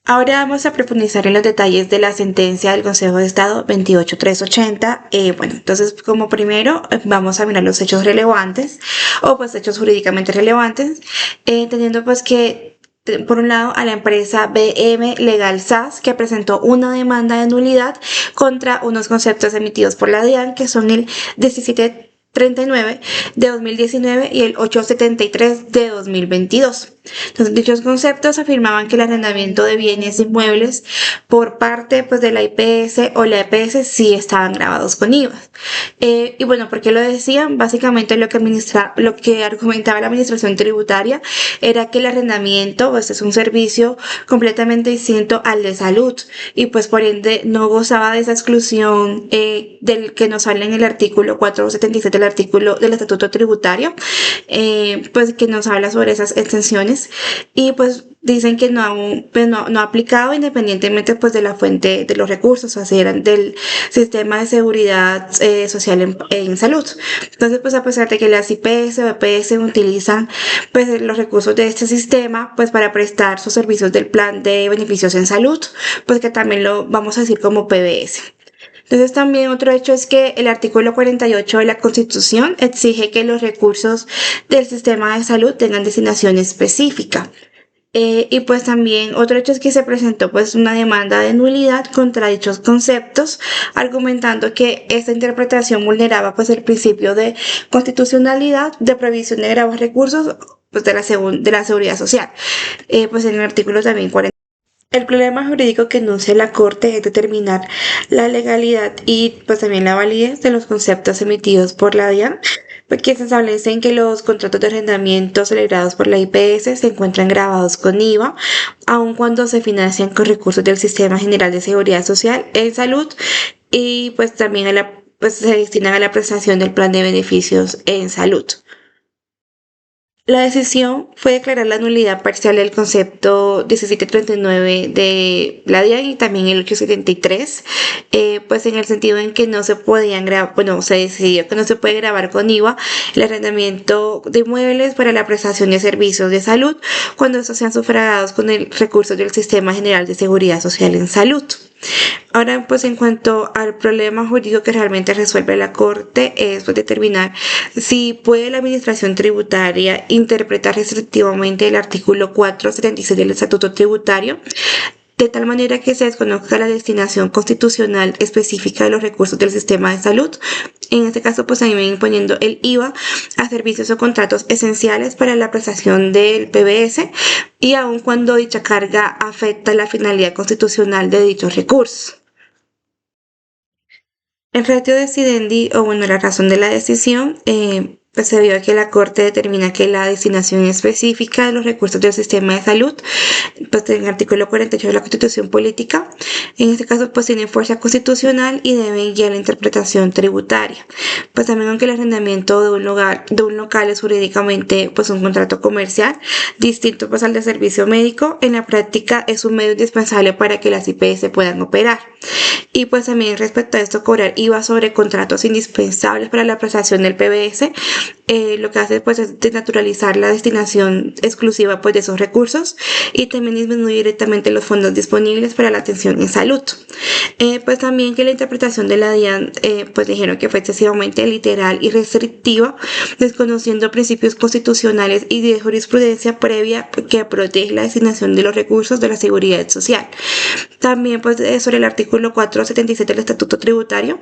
Ahora vamos a profundizar en los detalles de la sentencia del Consejo de Estado 28380. Entonces como primero vamos a mirar los hechos relevantes o pues hechos jurídicamente relevantes, teniendo pues que por un lado a la empresa BM Legal SAS, que presentó una demanda de nulidad contra unos conceptos emitidos por la DIAN, que son el 1739 de 2019 y el 873 de 2022. Entonces, dichos conceptos afirmaban que el arrendamiento de bienes inmuebles por parte pues, de la IPS o la EPS sí estaban grabados con IVA. ¿Por qué lo decían? Básicamente lo que argumentaba la administración tributaria era que el arrendamiento pues, es un servicio completamente distinto al de salud y pues por ende no gozaba de esa exclusión del que nos habla en el artículo 477 del artículo del Estatuto Tributario, pues que nos habla sobre esas extensiones y pues dicen que no ha aplicado independientemente pues de la fuente de los recursos, o sea, eran del sistema de seguridad social en salud. Entonces pues a pesar de que las IPS o EPS utilizan pues los recursos de este sistema pues para prestar sus servicios del plan de beneficios en salud, pues que también lo vamos a decir como PBS. Entonces también otro hecho es que el artículo 48 de la Constitución exige que los recursos del sistema de salud tengan designación específica. Y pues también otro hecho es que se presentó pues una demanda de nulidad contra dichos conceptos, argumentando que esta interpretación vulneraba pues el principio de constitucionalidad de provisión de graves recursos pues de la seguridad social. Pues en el artículo también 40. El problema jurídico que enuncia la Corte es determinar la legalidad y pues también la validez de los conceptos emitidos por la DIAN, porque se establecen que los contratos de arrendamiento celebrados por la IPS se encuentran grabados con IVA, aun cuando se financian con recursos del Sistema General de Seguridad Social en Salud y pues también se destinan a la prestación del plan de beneficios en salud. La decisión fue declarar la nulidad parcial del concepto 1739 de la DIAN y también el 873, pues en el sentido en que no se podían grabar, se decidió que no se puede grabar con IVA el arrendamiento de inmuebles para la prestación de servicios de salud cuando estos sean sufragados con el recurso del Sistema General de Seguridad Social en Salud. Ahora, pues en cuanto al problema jurídico que realmente resuelve la Corte es pues, determinar si puede la Administración Tributaria interpretar restrictivamente el artículo 476 del Estatuto Tributario de tal manera que se desconozca la destinación constitucional específica de los recursos del sistema de salud. En este caso, pues también imponiendo el IVA a servicios o contratos esenciales para la prestación del PBS y aun cuando dicha carga afecta la finalidad constitucional de dichos recursos. El ratio decidendi, la razón de la decisión, pues se vio que la Corte determina que la destinación específica de los recursos del sistema de salud, pues en el artículo 48 de la Constitución Política, en este caso pues tiene fuerza constitucional y deben guiar la interpretación tributaria. Pues también aunque el arrendamiento de un local es jurídicamente pues un contrato comercial, distinto pues al de servicio médico, en la práctica es un medio indispensable para que las IPS puedan operar. Y pues también respecto a esto, cobrar IVA sobre contratos indispensables para la prestación del PBS, lo que hace pues es desnaturalizar la destinación exclusiva pues de esos recursos y también disminuir directamente los fondos disponibles para la atención en salud. Pues también que la interpretación de la DIAN pues dijeron que fue excesivamente literal y restrictiva, desconociendo principios constitucionales y de jurisprudencia previa que protege la designación de los recursos de la seguridad social. También pues sobre el artículo 477 del Estatuto Tributario,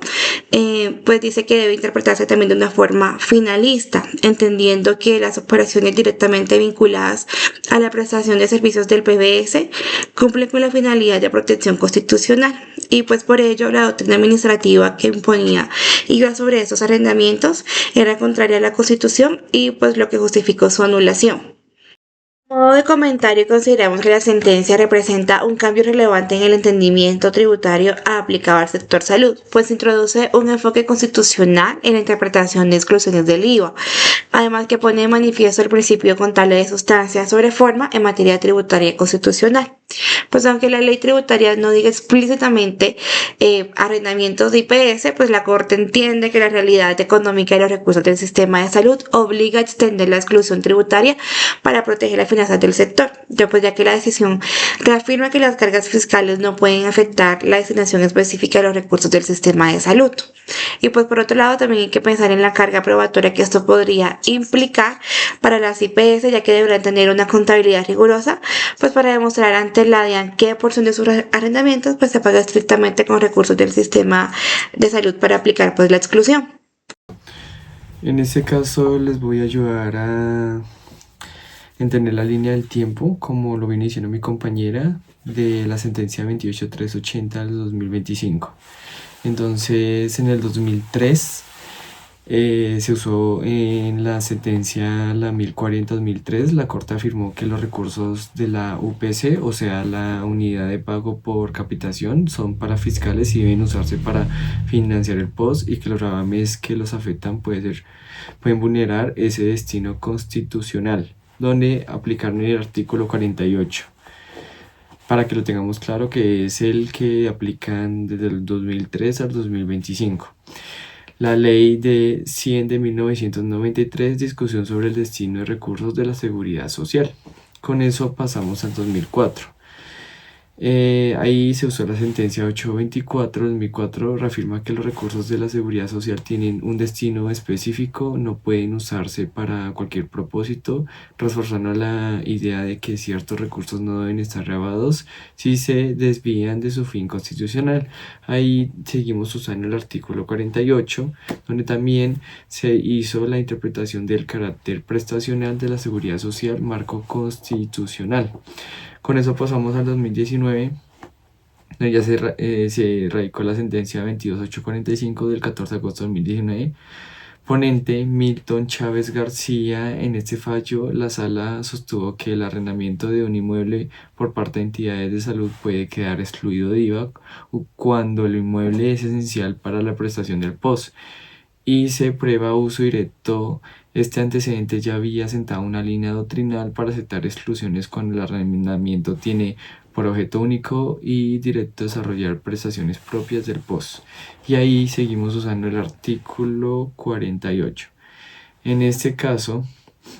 pues dice que debe interpretarse también de una forma finalista, entendiendo que las operaciones directamente vinculadas a la prestación de servicios del PBS cumplen con la finalidad de protección constitucional y pues por ello la doctrina administrativa que imponía IVA sobre estos arrendamientos era contraria a la Constitución y pues lo que justificó su anulación. A modo de comentario, consideramos que la sentencia representa un cambio relevante en el entendimiento tributario aplicado al sector salud, pues introduce un enfoque constitucional en la interpretación de exclusiones del IVA, además que pone de manifiesto el principio contable de sustancia sobre forma en materia tributaria y constitucional. Pues aunque la ley tributaria no diga explícitamente arrendamientos de IPS, pues la Corte entiende que la realidad económica y los recursos del sistema de salud obliga a extender la exclusión tributaria para proteger las finanzas del sector. Pues ya que la decisión reafirma que las cargas fiscales no pueden afectar la destinación específica de los recursos del sistema de salud. Y pues por otro lado también hay que pensar en la carga probatoria que esto podría implicar para las IPS, ya que deberán tener una contabilidad rigurosa, pues para demostrar ante la DIAN qué porción de sus arrendamientos pues se paga estrictamente con recursos del sistema de salud para aplicar pues la exclusión. En este caso les voy a ayudar a entender la línea del tiempo, como lo viene diciendo mi compañera, de la sentencia 28380 del 2025. Entonces, en el 2003 se usó en la sentencia la 1040-2003, la Corte afirmó que los recursos de la UPC, o sea, la unidad de pago por capitación, son para fiscales y deben usarse para financiar el POS, y que los gravames que los afectan pueden vulnerar ese destino constitucional, donde aplicaron el artículo 48. Para que lo tengamos claro, que es el que aplican desde el 2003 al 2025. La Ley de 100 de 1993, discusión sobre el destino de recursos de la seguridad social. Con eso pasamos al 2004. Ahí se usó la sentencia 824-2004, reafirma que los recursos de la seguridad social tienen un destino específico, no pueden usarse para cualquier propósito, reforzando la idea de que ciertos recursos no deben estar grabados si se desvían de su fin constitucional. Ahí seguimos usando el artículo 48, donde también se hizo la interpretación del carácter prestacional de la seguridad social, marco constitucional. Con eso pasamos al 2019, ya se radicó la sentencia 22845 del 14 de agosto de 2019. Ponente Milton Chávez García. En este fallo, la sala sostuvo que el arrendamiento de un inmueble por parte de entidades de salud puede quedar excluido de IVA cuando el inmueble es esencial para la prestación del POS y se prueba uso directo. Este antecedente ya había sentado una línea doctrinal para aceptar exclusiones cuando el arrendamiento tiene por objeto único y directo desarrollar prestaciones propias del POS. Y ahí seguimos usando el artículo 48. En este caso,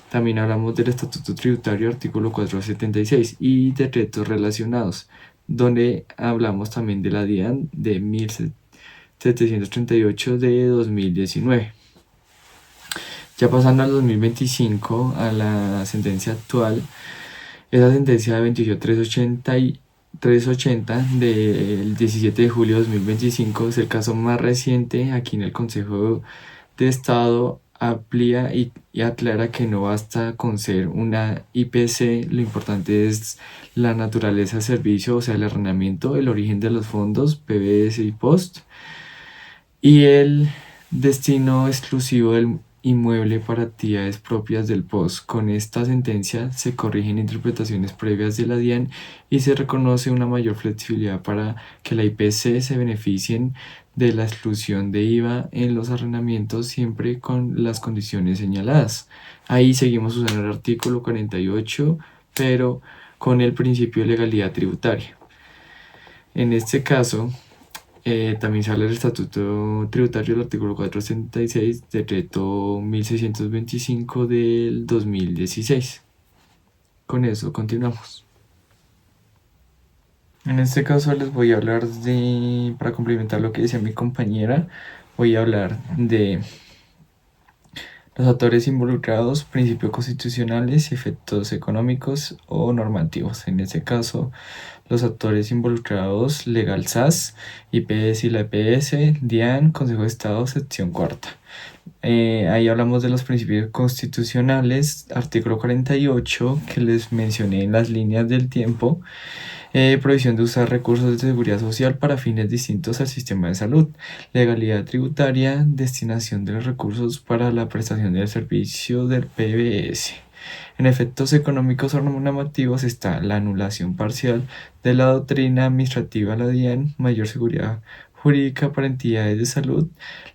también hablamos del Estatuto Tributario, artículo 476, y decretos relacionados, donde hablamos también de la DIAN de 1738 de 2019. Ya pasando al 2025, a la sentencia actual, esa sentencia de 28380 del 17 de julio de 2025 es el caso más reciente. Aquí en el Consejo de Estado amplía y aclara que no basta con ser una IPC, lo importante es la naturaleza del servicio, o sea, el arrendamiento, el origen de los fondos, PBS y POST, y el destino exclusivo del inmueble para actividades propias del POS. Con esta sentencia se corrigen interpretaciones previas de la DIAN y se reconoce una mayor flexibilidad para que la IPC se beneficien de la exclusión de IVA en los arrendamientos, siempre con las condiciones señaladas. Ahí seguimos usando el artículo 48, pero con el principio de legalidad tributaria. En este caso, también se habla del Estatuto Tributario, el artículo 466, decreto 1625 del 2016. Con eso continuamos. En este caso les voy a hablar para complementar lo que decía mi compañera, voy a hablar de los actores involucrados, principios constitucionales y efectos económicos o normativos. En este caso, los actores involucrados: Legal SAS, IPS y la EPS, DIAN, Consejo de Estado, sección cuarta. Ahí hablamos de los principios constitucionales, artículo 48, que les mencioné en las líneas del tiempo. Prohibición de usar recursos de seguridad social para fines distintos al sistema de salud, legalidad tributaria, destinación de los recursos para la prestación del servicio del PBS. En efectos económicos o normativos está la anulación parcial de la doctrina administrativa, la DIAN, mayor seguridad jurídica para entidades de salud,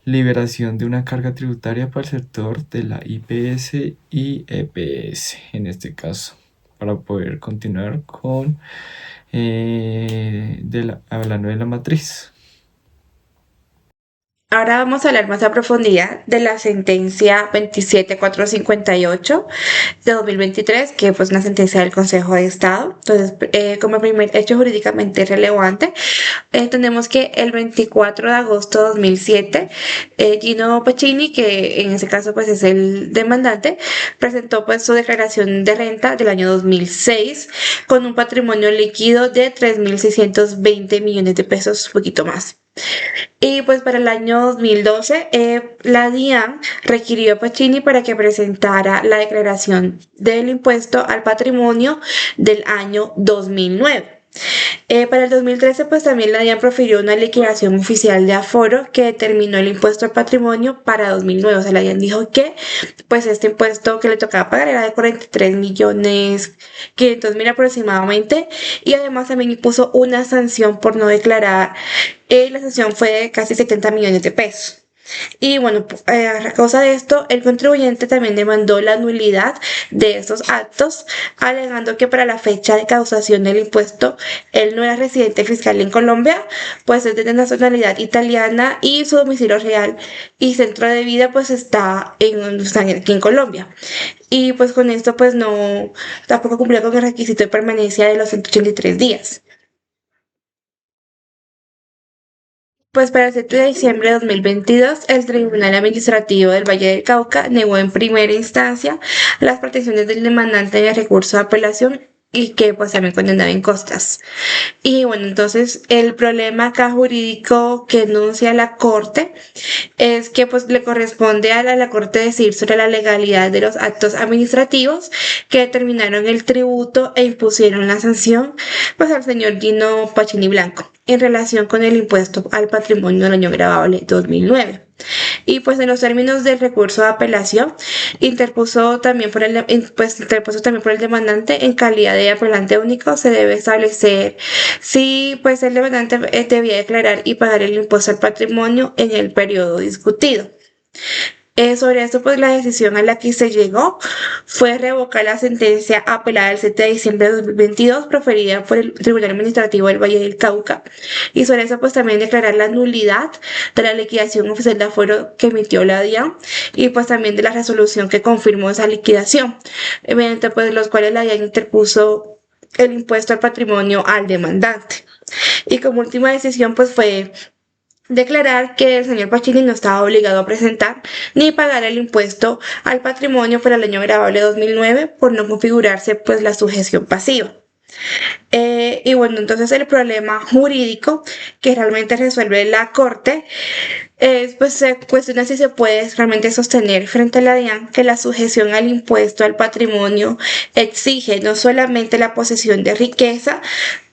liberación de una carga tributaria para el sector de la IPS y EPS, en este caso, para poder continuar con hablando de la matriz. Ahora vamos a hablar más a profundidad de la sentencia 27458 de 2023, que fue una sentencia del Consejo de Estado. Entonces, como primer hecho jurídicamente relevante, tenemos que el 24 de agosto de 2007, Gino Pacini, que en ese caso pues es el demandante, presentó pues su declaración de renta del año 2006 con un patrimonio líquido de 3.620 millones de pesos, un poquito más. Y pues para el año 2012, la DIAN requirió a Pacini para que presentara la declaración del impuesto al patrimonio del año 2009. Para el 2013, pues también la DIAN profirió una liquidación oficial de aforo que determinó el impuesto al patrimonio para 2009. O sea, la DIAN dijo que pues este impuesto que le tocaba pagar era de 43.500.000 aproximadamente, y además también impuso una sanción por no declarar. La sanción fue de casi 70 millones de pesos. Y bueno, a causa de esto, el contribuyente también demandó la nulidad de estos actos, alegando que para la fecha de causación del impuesto, él no era residente fiscal en Colombia, pues es de nacionalidad italiana y su domicilio real y centro de vida pues está aquí en Colombia. Y pues con esto pues no, tampoco cumplió con el requisito de permanencia de los 183 días. Pues para el 7 de diciembre de 2022, el Tribunal Administrativo del Valle del Cauca negó en primera instancia las pretensiones del demandante de recurso de apelación y que pues también condenaba en costas. Y bueno, entonces el problema acá jurídico que enuncia la Corte es que pues le corresponde a la Corte decidir sobre la legalidad de los actos administrativos que determinaron el tributo e impusieron la sanción pues al señor Gino Pacini Blanco en relación con el impuesto al patrimonio del año gravable 2009. Y pues en los términos del recurso de apelación interpuso también por el demandante en calidad de apelante único. Se debe establecer si pues el demandante debía declarar y pagar el impuesto al patrimonio en el periodo discutido. Sobre esto, pues la decisión a la que se llegó fue revocar la sentencia apelada el 7 de diciembre de 2022 proferida por el Tribunal Administrativo del Valle del Cauca, y sobre eso pues también declarar la nulidad de la liquidación oficial de aforo que emitió la DIAN y pues también de la resolución que confirmó esa liquidación, mediante pues los cuales la DIAN interpuso el impuesto al patrimonio al demandante. Y como última decisión pues fue declarar que el señor Pacini no estaba obligado a presentar ni pagar el impuesto al patrimonio para el año gravable 2009 por no configurarse pues la sujeción pasiva. Y bueno, entonces el problema jurídico que realmente resuelve la Corte es pues se cuestiona si se puede realmente sostener frente a la DIAN que la sujeción al impuesto al patrimonio exige no solamente la posesión de riqueza,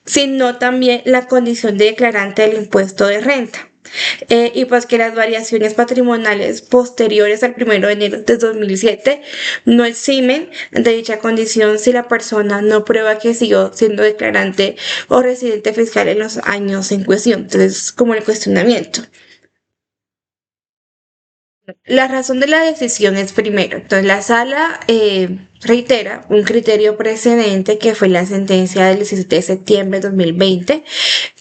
sino también la condición de declarante del impuesto de renta. Y pues que las variaciones patrimoniales posteriores al 1 de enero de 2007 no eximen de dicha condición si la persona no prueba que siguió siendo declarante o residente fiscal en los años en cuestión. Entonces, como el cuestionamiento. La razón de la decisión es primero, entonces la sala reitera un criterio precedente que fue la sentencia del 17 de septiembre de 2020,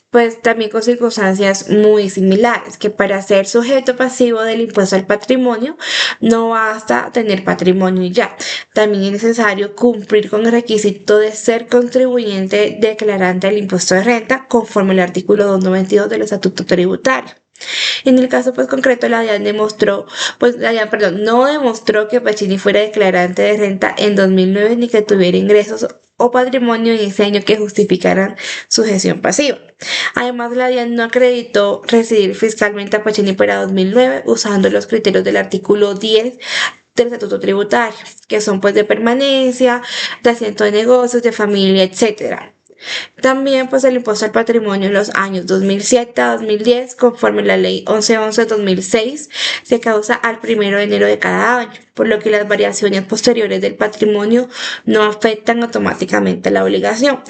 pues también con circunstancias muy similares, que para ser sujeto pasivo del impuesto al patrimonio no basta tener patrimonio y ya, también es necesario cumplir con el requisito de ser contribuyente declarante del impuesto de renta conforme al artículo 292 del Estatuto Tributario. En el caso pues concreto la DIAN no demostró que Pacini fuera declarante de renta en 2009 ni que tuviera ingresos o patrimonio en ese año que justificaran su gestión pasiva. Además, la DIAN no acreditó residir fiscalmente a Pacini para 2009 usando los criterios del artículo 10 del Estatuto Tributario, que son pues de permanencia, de asiento de negocios, de familia, etcétera. También pues el impuesto al patrimonio en los años 2007 a 2010, conforme la ley 1111-2006, se causa al 1 de enero de cada año, por lo que las variaciones posteriores del patrimonio no afectan automáticamente la obligación.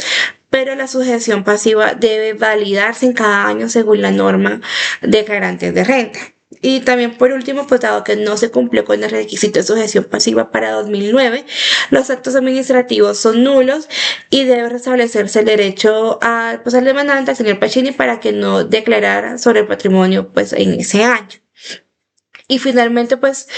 Pero la sujeción pasiva debe validarse en cada año según la norma de garantías de renta. Y también por último, pues dado que no se cumplió con el requisito de sujeción pasiva para 2009, los actos administrativos son nulos y debe restablecerse el derecho pues, al demandante, al señor Pacini, para que no declarara sobre el patrimonio pues, en ese año. Y finalmente, pues,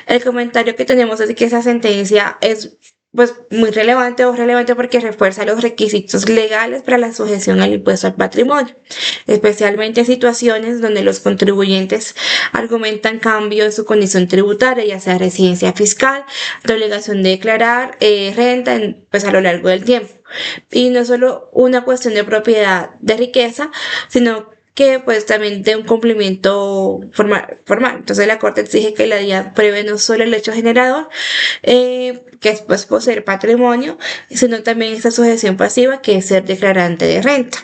el comentario que tenemos es que esa sentencia es pues muy relevante o relevante porque refuerza los requisitos legales para la sujeción al impuesto al patrimonio, especialmente en situaciones donde los contribuyentes argumentan cambio en su condición tributaria, ya sea residencia fiscal, la obligación de declarar renta pues a lo largo del tiempo. Y no solo una cuestión de propiedad de riqueza, sino que pues también de un cumplimiento formal. Entonces la Corte exige que la DIAN prevé no solo el hecho generador, que es pues poseer patrimonio, sino también esta sujeción pasiva, que es ser declarante de renta.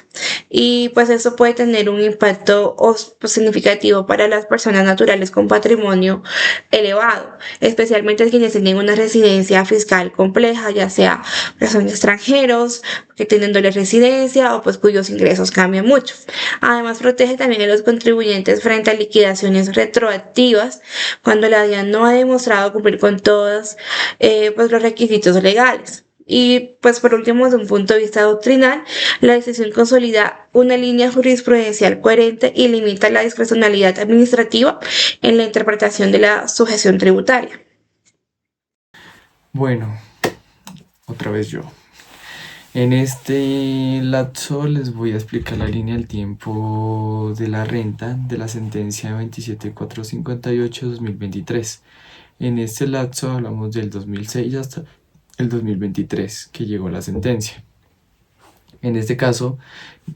Y pues eso puede tener un impacto pues, significativo para las personas naturales con patrimonio elevado, especialmente quienes tienen una residencia fiscal compleja, ya sea que son extranjeros, que tienen doble residencia o pues cuyos ingresos cambian mucho. Además, protege también a los contribuyentes frente a liquidaciones retroactivas cuando la DIAN no ha demostrado cumplir con todos pues, los requisitos legales. Y pues por último, desde un punto de vista doctrinal, la decisión consolida una línea jurisprudencial coherente y limita la discrecionalidad administrativa en la interpretación de la sujeción tributaria. Bueno, otra vez yo. En este lapso les voy a explicar la línea del tiempo de la renta de la sentencia 27458-2023. En este lapso hablamos del 2006 hasta el 2023 que llegó la sentencia. En este caso,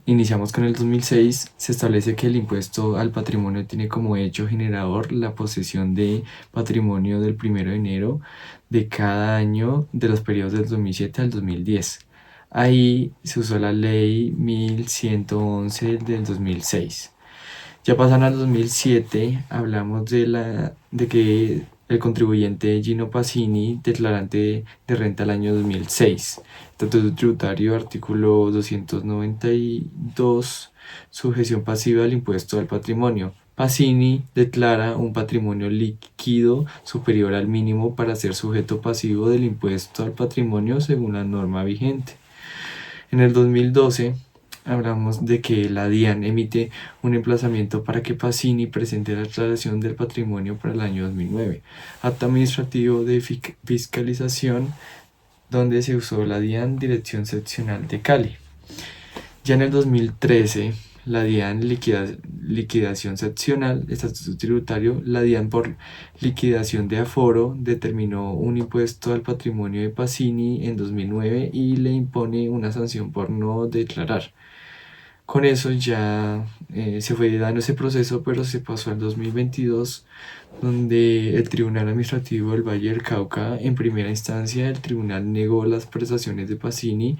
iniciamos con el 2006, se establece que el impuesto al patrimonio tiene como hecho generador la posesión de patrimonio del 1 de enero de cada año de los periodos del 2007 al 2010. Ahí se usó la ley 1111 del 2006. Ya pasando al 2007, hablamos de que el contribuyente Gino Pacini, declarante de renta al año 2006. Estatuto Tributario, artículo 292, sujeción pasiva al impuesto al patrimonio. Pacini declara un patrimonio líquido superior al mínimo para ser sujeto pasivo del impuesto al patrimonio según la norma vigente. En el 2012 hablamos de que la DIAN emite un emplazamiento para que Pacini presente la declaración del patrimonio para el año 2009, acto administrativo de fiscalización donde se usó la DIAN Dirección Seccional de Cali. Ya en el 2013, la DIAN liquidación seccional, estatuto tributario, la DIAN por liquidación de aforo determinó un impuesto al patrimonio de Pacini en 2009 y le impone una sanción por no declarar. Con eso ya se fue dando ese proceso, pero se pasó al 2022, donde el Tribunal Administrativo del Valle del Cauca, en primera instancia, el tribunal negó las prestaciones de Pacini.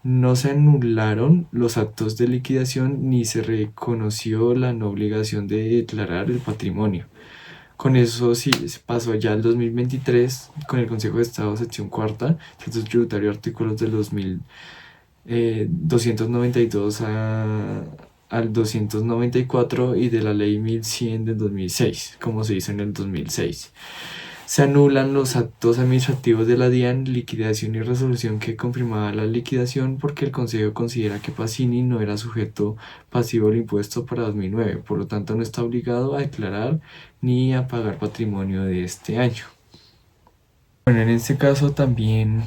No se anularon los actos de liquidación ni se reconoció la no obligación de declarar el patrimonio. Con eso sí se pasó ya al 2023 con el Consejo de Estado, sección cuarta, Estatuto Tributario, artículos del 292 al 294 y de la ley 1100 del 2006, como se hizo en el 2006. Se anulan los actos administrativos de la DIAN, liquidación y resolución que confirmaba la liquidación porque el Consejo considera que Pacini no era sujeto pasivo al impuesto para 2009, por lo tanto no está obligado a declarar ni a pagar patrimonio de este año. Bueno, en este caso también,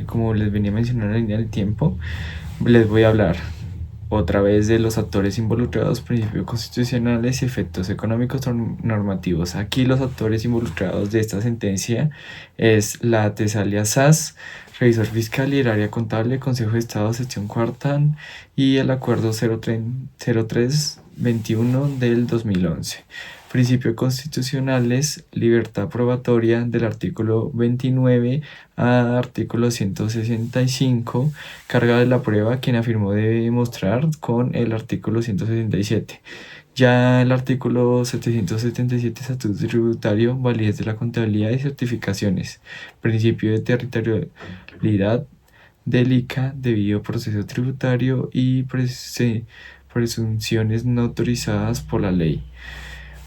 como les venía mencionando en la línea del tiempo, les voy a hablar otra vez de los actores involucrados, principios constitucionales y efectos económicos normativos. Aquí los actores involucrados de esta sentencia es la Tesalia SAS, revisor fiscal y el área contable, Consejo de Estado, sección cuarta, y el acuerdo 0321 del 2011. Principios constitucionales, libertad probatoria del artículo 29 a artículo 165, carga de la prueba, quien afirmó debe demostrar con el artículo 167. Ya el artículo 777, estatuto tributario, validez de la contabilidad y certificaciones, principio de territorialidad del ICA, debido proceso tributario y presunciones no autorizadas por la ley.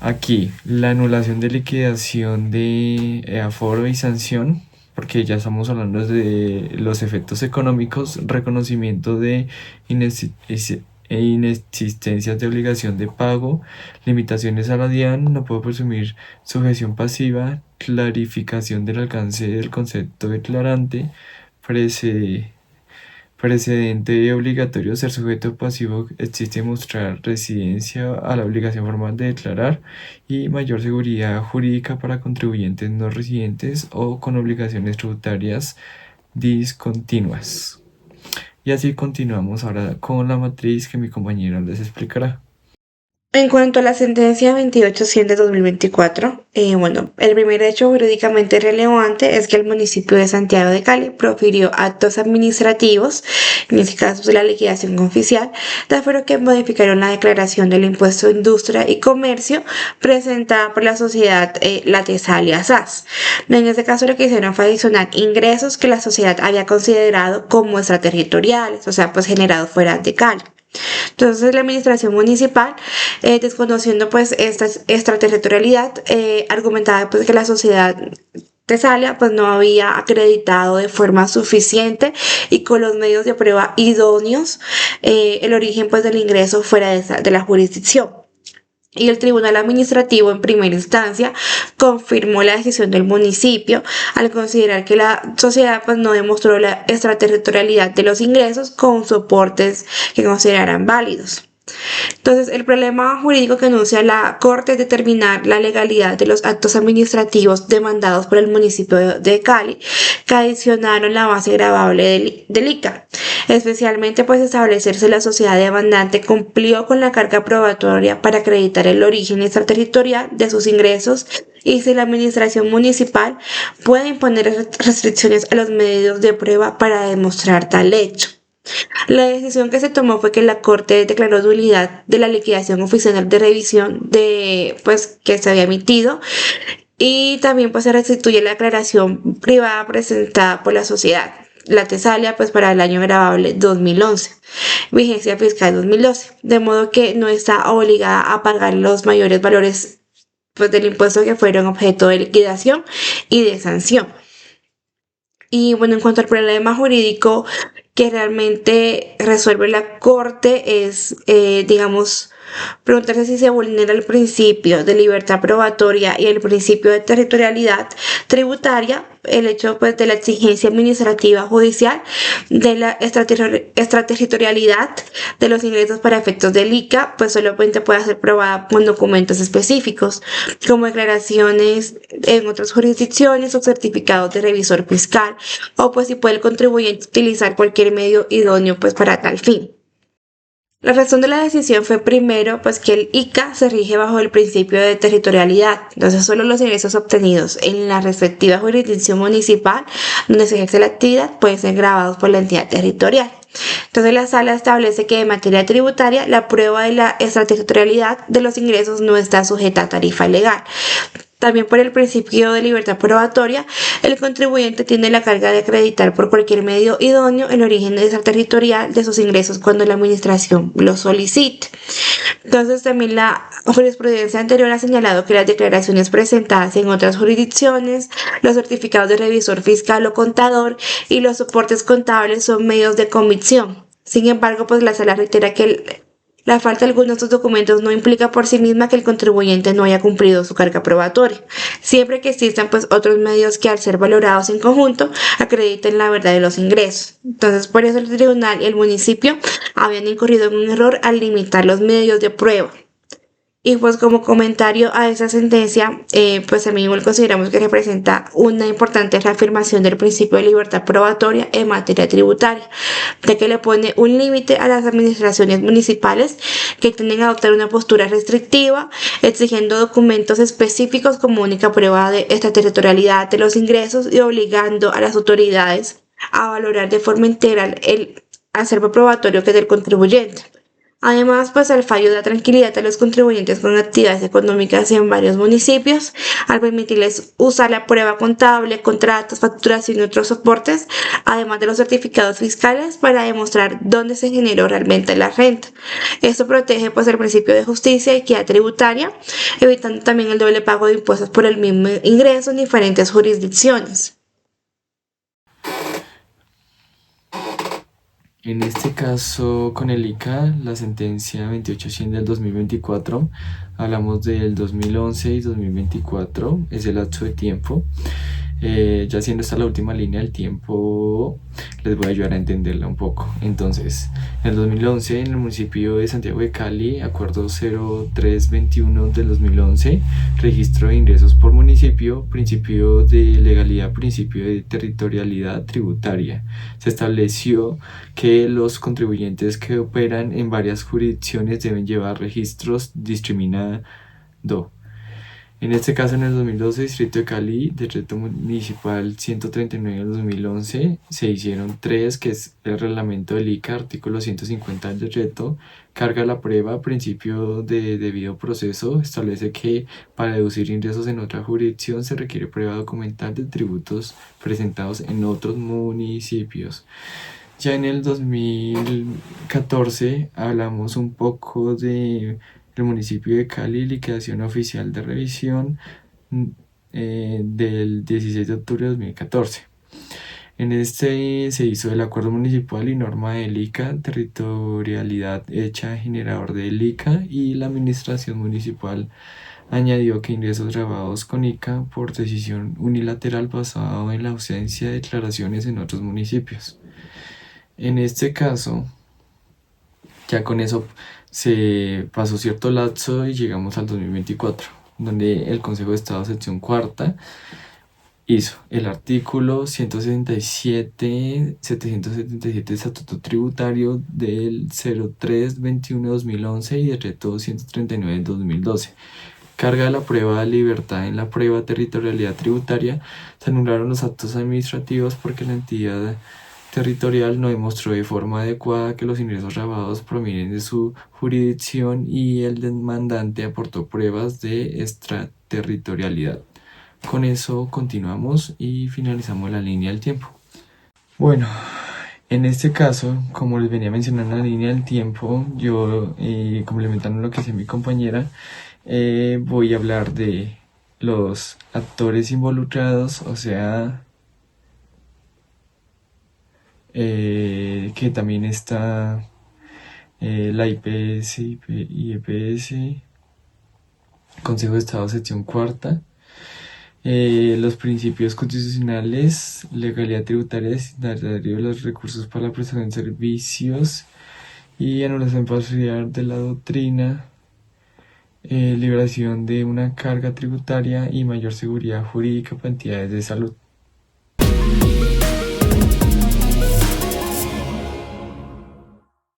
Aquí, la anulación de liquidación de aforo y sanción, porque ya estamos hablando de los efectos económicos, reconocimiento de inexistencias de obligación de pago, limitaciones a la DIAN, no puedo presumir sujeción pasiva, clarificación del alcance del concepto declarante, precedente obligatorio ser sujeto pasivo existe mostrar residencia a la obligación formal de declarar y mayor seguridad jurídica para contribuyentes no residentes o con obligaciones tributarias discontinuas. Y así continuamos ahora con la matriz que mi compañera les explicará. En cuanto a la sentencia 2800 de 2024, bueno, el primer hecho jurídicamente relevante es que el municipio de Santiago de Cali profirió actos administrativos, en este caso de la liquidación oficial, de acuerdo que modificaron la declaración del impuesto de industria y comercio presentada por la sociedad La Tesalia SAS. En este caso lo que hicieron fue adicionar ingresos que la sociedad había considerado como extraterritoriales, o sea, pues generados fuera de Cali. Entonces la administración municipal, desconociendo pues esta extraterritorialidad, argumentaba pues que la sociedad Tesalia pues no había acreditado de forma suficiente y con los medios de prueba idóneos el origen pues del ingreso fuera de la jurisdicción. Y el Tribunal Administrativo en primera instancia confirmó la decisión del municipio al considerar que la sociedad pues, no demostró la extraterritorialidad de los ingresos con soportes que consideraran válidos. Entonces, el problema jurídico que anuncia la Corte es determinar la legalidad de los actos administrativos demandados por el municipio de Cali, que adicionaron la base gravable del ICA. Especialmente, pues, establecer si la sociedad demandante cumplió con la carga probatoria para acreditar el origen extraterritorial de sus ingresos y si la administración municipal puede imponer restricciones a los medios de prueba para demostrar tal hecho. La decisión que se tomó fue que la Corte declaró nulidad de la liquidación oficial de revisión pues, que se había emitido y también pues, se restituye la declaración privada presentada por la sociedad, La Tesalia, pues para el año gravable 2011, vigencia fiscal 2012, de modo que no está obligada a pagar los mayores valores pues, del impuesto que fueron objeto de liquidación y de sanción. Y bueno, en cuanto al problema jurídico que realmente resuelve la Corte es, digamos, preguntarse si se vulnera el principio de libertad probatoria y el principio de territorialidad tributaria, el hecho pues, de la exigencia administrativa judicial, de la extraterritorialidad de los ingresos para efectos del ICA, pues solamente puede ser probada con documentos específicos, como declaraciones en otras jurisdicciones o certificados de revisor fiscal, o pues si puede el contribuyente utilizar cualquier medio idóneo pues para tal fin. La razón de la decisión fue primero pues que el ICA se rige bajo el principio de territorialidad, entonces solo los ingresos obtenidos en la respectiva jurisdicción municipal donde se ejerce la actividad pueden ser grabados por la entidad territorial. Entonces la sala establece que en materia tributaria la prueba de la extraterritorialidad de los ingresos no está sujeta a tarifa legal. También por el principio de libertad probatoria, el contribuyente tiene la carga de acreditar por cualquier medio idóneo el origen extraterritorial de sus ingresos cuando la administración lo solicite. Entonces también la jurisprudencia anterior ha señalado que las declaraciones presentadas en otras jurisdicciones, los certificados de revisor fiscal o contador y los soportes contables son medios de convicción. Sin embargo, pues la sala reitera que la falta de algunos de estos documentos no implica por sí misma que el contribuyente no haya cumplido su carga probatoria, siempre que existan pues otros medios que al ser valorados en conjunto acrediten la verdad de los ingresos. Entonces por eso el tribunal y el municipio habían incurrido en un error al limitar los medios de prueba. Y pues como comentario a esa sentencia, pues también igual consideramos que representa una importante reafirmación del principio de libertad probatoria en materia tributaria, ya que le pone un límite a las administraciones municipales que tienden a adoptar una postura restrictiva, exigiendo documentos específicos como única prueba de extraterritorialidad de los ingresos y obligando a las autoridades a valorar de forma integral el acervo probatorio que es del contribuyente. Además, pues el fallo da tranquilidad a los contribuyentes con actividades económicas en varios municipios, al permitirles usar la prueba contable, contratos, facturación y otros soportes, además de los certificados fiscales para demostrar dónde se generó realmente la renta. Esto protege pues el principio de justicia y equidad tributaria, evitando también el doble pago de impuestos por el mismo ingreso en diferentes jurisdicciones. En este caso, con el ICA, la sentencia 2800 del 2024, hablamos del 2011 y 2024, es el lapso de tiempo. Ya siendo esta la última línea del tiempo, les voy a ayudar a entenderla un poco. Entonces, en el 2011, en el municipio de Santiago de Cali, acuerdo 0321 del 2011, registro de ingresos por municipio, principio de legalidad, principio de territorialidad tributaria. Se estableció que los contribuyentes que operan en varias jurisdicciones deben llevar registros discriminado. En este caso, en el 2012, Distrito de Cali, Decreto Municipal 139 del 2011, se hicieron tres, que es el reglamento del ICA, artículo 150 del decreto, carga la prueba, principio de debido proceso, establece que para deducir ingresos en otra jurisdicción se requiere prueba documental de tributos presentados en otros municipios. Ya en el 2014 hablamos un poco de el municipio de Cali, liquidación oficial de revisión del 16 de octubre de 2014. En este se hizo el acuerdo municipal y norma del ICA, territorialidad hecha generador del ICA, y la administración municipal añadió que ingresos grabados con ICA por decisión unilateral basado en la ausencia de declaraciones en otros municipios. En este caso, ya con eso se pasó cierto lapso y llegamos al 2024, donde el Consejo de Estado, sección cuarta, hizo el artículo 177, Estatuto Tributario del 03/21/2011 y decreto 139/2012. Carga de la prueba de libertad en la prueba de territorialidad tributaria. Se anularon los actos administrativos porque la entidad territorial no demostró de forma adecuada que los ingresos grabados provienen de su jurisdicción y el demandante aportó pruebas de extraterritorialidad. Con eso continuamos y finalizamos la línea del tiempo. Bueno, en este caso, como les venía mencionando la línea del tiempo, yo, complementando lo que decía mi compañera, voy a hablar de los actores involucrados, o sea, que también está la IPS y EPS, Consejo de Estado, sección cuarta, los principios constitucionales, legalidad tributaria, destinatario de los recursos para la prestación de servicios y anulación parcial de la doctrina, liberación de una carga tributaria y mayor seguridad jurídica para entidades de salud.